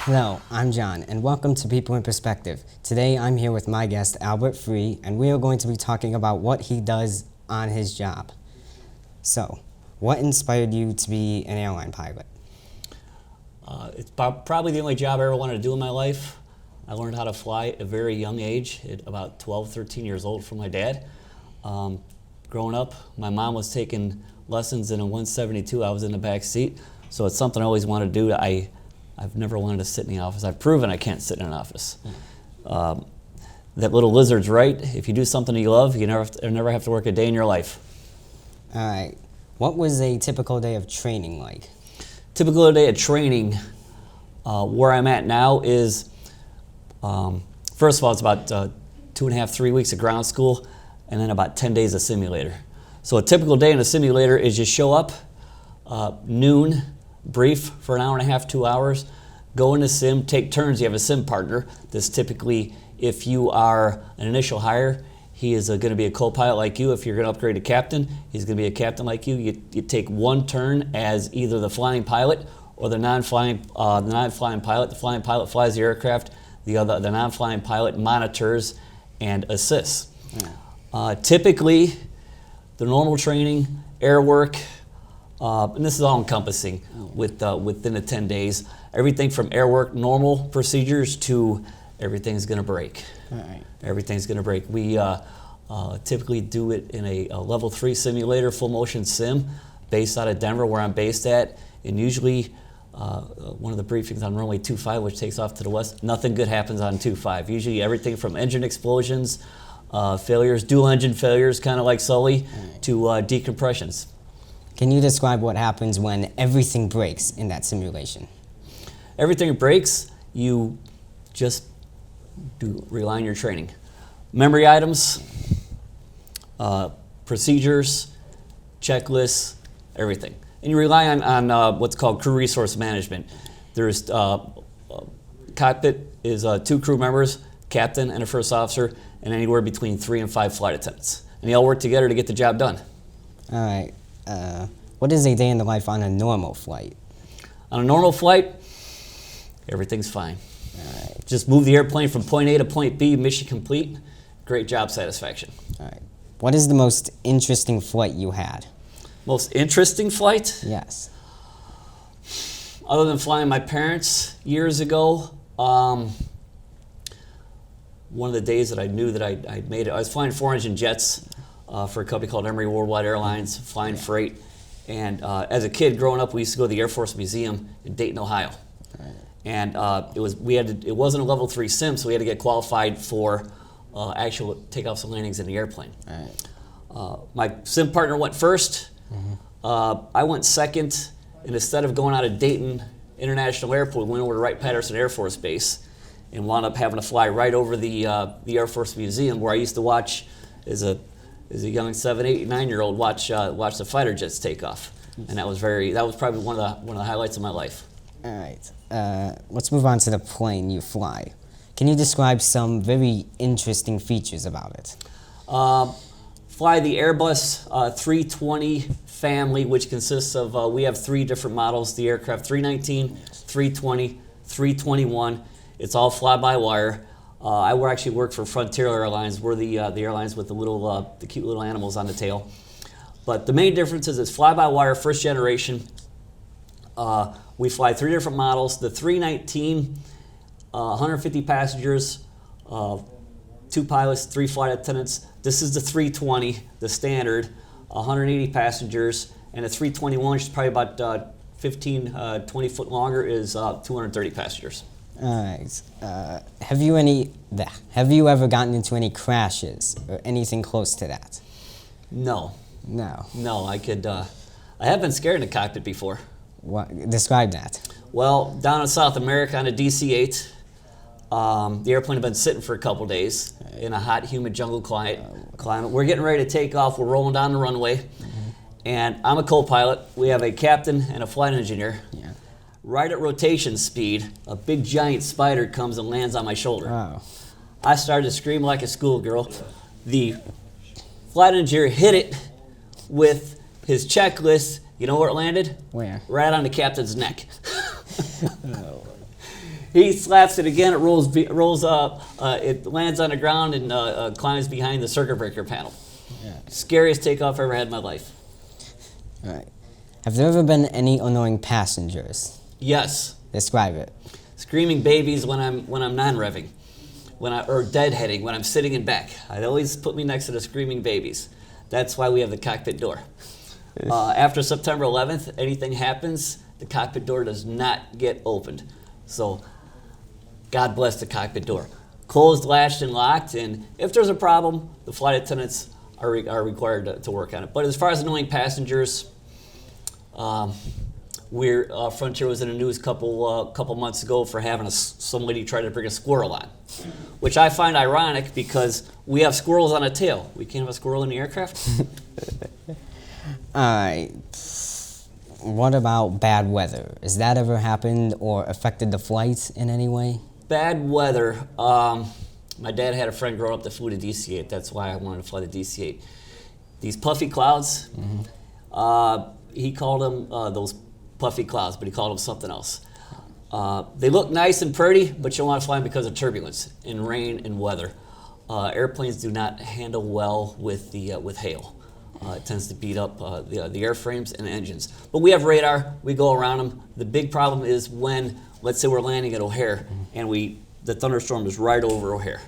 Hello, I'm John, and welcome to People in Perspective. Today I'm here with my guest, Albert Frieh, and we are going to be talking about what he does on his job. So, what inspired you to be an airline pilot? It's probably the only job I ever wanted to do in my life. I learned how to fly at a very young age, at about 12, 13 years old from my dad. Growing up, my mom was taking lessons in a 172. I was in the back seat, so it's something I always wanted to do. I've never wanted to sit in the office. I've proven I can't sit in an office. That little lizard's right. If you do something you love, you never have to work a day in your life. All right. What was a typical day of training like? Typical day of training, where I'm at now is, first of all, it's about 2.5, 3 weeks of ground school, and then about 10 days of simulator. So a typical day in a simulator is you show up, noon, brief for an hour and a half, 2 hours, go into sim, take turns. You have a sim partner. This typically, if you are an initial hire, he is going to be a co-pilot like you. If you're going to upgrade to captain, he's going to be a captain like you. You take one turn as either the flying pilot or the non-flying pilot. The flying pilot flies the aircraft. The non-flying pilot monitors and assists. Typically, the normal training, air work, and this is all encompassing within the 10 days. Everything from air work, normal procedures, to everything's going to break. All right. Everything's going to break. We typically do it in a level 3 simulator, full motion sim, based out of Denver, where I'm based at. And usually, one of the briefings on runway 25, which takes off to the west, nothing good happens on 25. Usually everything from engine explosions, failures, dual engine failures, kind of like Sully, to decompressions. Can you describe what happens when everything breaks in that simulation? Everything breaks, you just rely on your training. Memory items, procedures, checklists, everything. And you rely on what's called crew resource management. There's cockpit is 2 crew members, captain and a first officer, and anywhere between 3 and 5 flight attendants. And they all work together to get the job done. All right. What is a day in the life on a normal flight? On a normal flight, everything's fine. All right. Just move the airplane from point A to point B, mission complete. Great job satisfaction. All right. What is the most interesting flight you had? Most interesting flight? Yes. Other than flying my parents years ago, one of the days that I knew that I'd made it, I was flying 4-engine jets for a company called Emory Worldwide Airlines, flying freight. And as a kid growing up, we used to go to the Air Force Museum in Dayton, Ohio. Right. And it wasn't a level 3 sim, so we had to get qualified for actual takeoffs and landings in the airplane. Right. My sim partner went first. I went second, and instead of going out of Dayton International Airport, we went over to Wright-Patterson Air Force Base and wound up having to fly right over the Air Force Museum, where I used to watch as a young 7, 8, 9-year-old watch the fighter jets take off, and that was probably one of the highlights of my life. All right. Let's move on to the plane you fly. Can you describe some very interesting features about it? Fly the Airbus 320 family, which consists of, we have 3 different models, the aircraft 319, 320, 321. It's all fly-by-wire. I actually work for Frontier Airlines. We're the airlines with the cute little animals on the tail. But the main difference is it's fly-by-wire, first generation. We fly 3 different models. The 319, 150 passengers, 2 pilots, 3 flight attendants. This is the 320, the standard, 180 passengers. And the 321, which is probably about 15, 20 foot longer, is 230 passengers. All right. Have you ever gotten into any crashes or anything close to that? No. No. No, I have been scared in the cockpit before. What? Describe that. Well, down in South America on a DC-8, the airplane had been sitting for a couple days in a hot, humid jungle climate. We're getting ready to take off. We're rolling down the runway. And I'm a co-pilot. We have a captain and a flight engineer. Yeah. Right at rotation speed, a big giant spider comes and lands on my shoulder. Oh. I started to scream like a schoolgirl. The flight engineer hit it with his checklist. You know where it landed? Where? Right on the captain's neck. Oh. He slaps it again. It rolls up. It lands on the ground and climbs behind the circuit breaker panel. Yeah. Scariest takeoff I ever had in my life. All right. Have there ever been any annoying passengers? Yes. Describe it. Screaming babies when I'm non-revving, or deadheading when I'm sitting in back. I'd always put me next to the screaming babies. That's why we have the cockpit door. After September 11th, anything happens, the cockpit door does not get opened. So, God bless the cockpit door. Closed, latched, and locked. And if there's a problem, the flight attendants are required to work on it. But as far as annoying passengers, Frontier was in the news a couple months ago for having some lady try to bring a squirrel on, which I find ironic because we have squirrels on a tail. We can't have a squirrel in the aircraft. All right. What about bad weather? Has that ever happened or affected the flights in any way? Bad weather. My dad had a friend growing up that flew to DC-8. That's why I wanted to fly to DC-8. These puffy clouds, he called them those puffy clouds, but he called them something else. They look nice and pretty, but you don't want to fly them because of turbulence and rain and weather. Airplanes do not handle well with hail. It tends to beat up the airframes and engines. But we have radar. We go around them. The big problem is when, let's say we're landing at O'Hare, and the thunderstorm is right over O'Hare.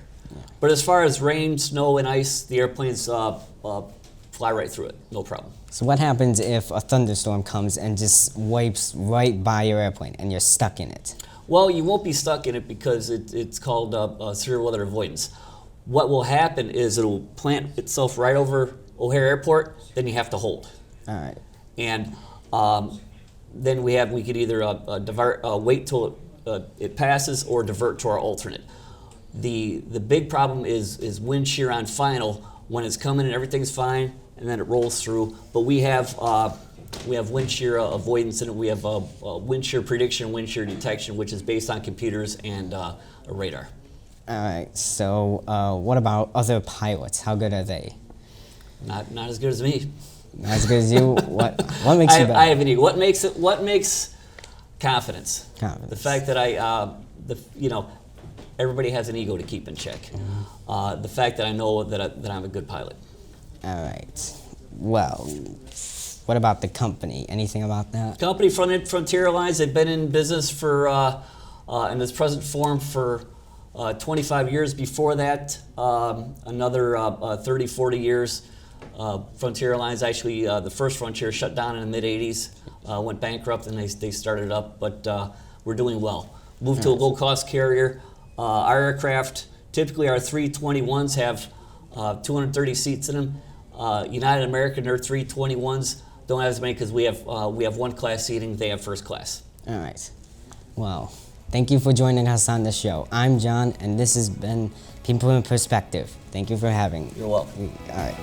But as far as rain, snow, and ice, the airplanes fly right through it. No problem. So what happens if a thunderstorm comes and just wipes right by your airplane and you're stuck in it? Well, you won't be stuck in it because it's called severe weather avoidance. What will happen is it'll plant itself right over O'Hare Airport, then you have to hold. All right. And then we could either wait till it passes or divert to our alternate. The big problem is wind shear on final when it's coming and everything's fine, and then it rolls through. But we have wind shear avoidance, and we have wind shear prediction, wind shear detection, which is based on computers and a radar. All right. So what about other pilots? How good are they? Not as good as me. Not as good as you. What makes you better? I have an ego. What makes confidence? Confidence. The fact that everybody has an ego to keep in check. The fact that I know that I'm a good pilot. All right. Well, what about the company? Anything about that? Company Frontier Airlines, they've been in business for in its present form for 25 years. Before that, another 30, 40 years. Frontier Airlines, actually, the first Frontier shut down in the mid-'80s, went bankrupt, and they started up, but we're doing well. Moved to a low-cost carrier. Our aircraft, typically our 321s have 230 seats in them. United American, their 321s don't have as many because we have one class seating, they have first class. All right. Well, thank you for joining us on the show. I'm John, and this has been People in Perspective. Thank you for having me. You're welcome. All right.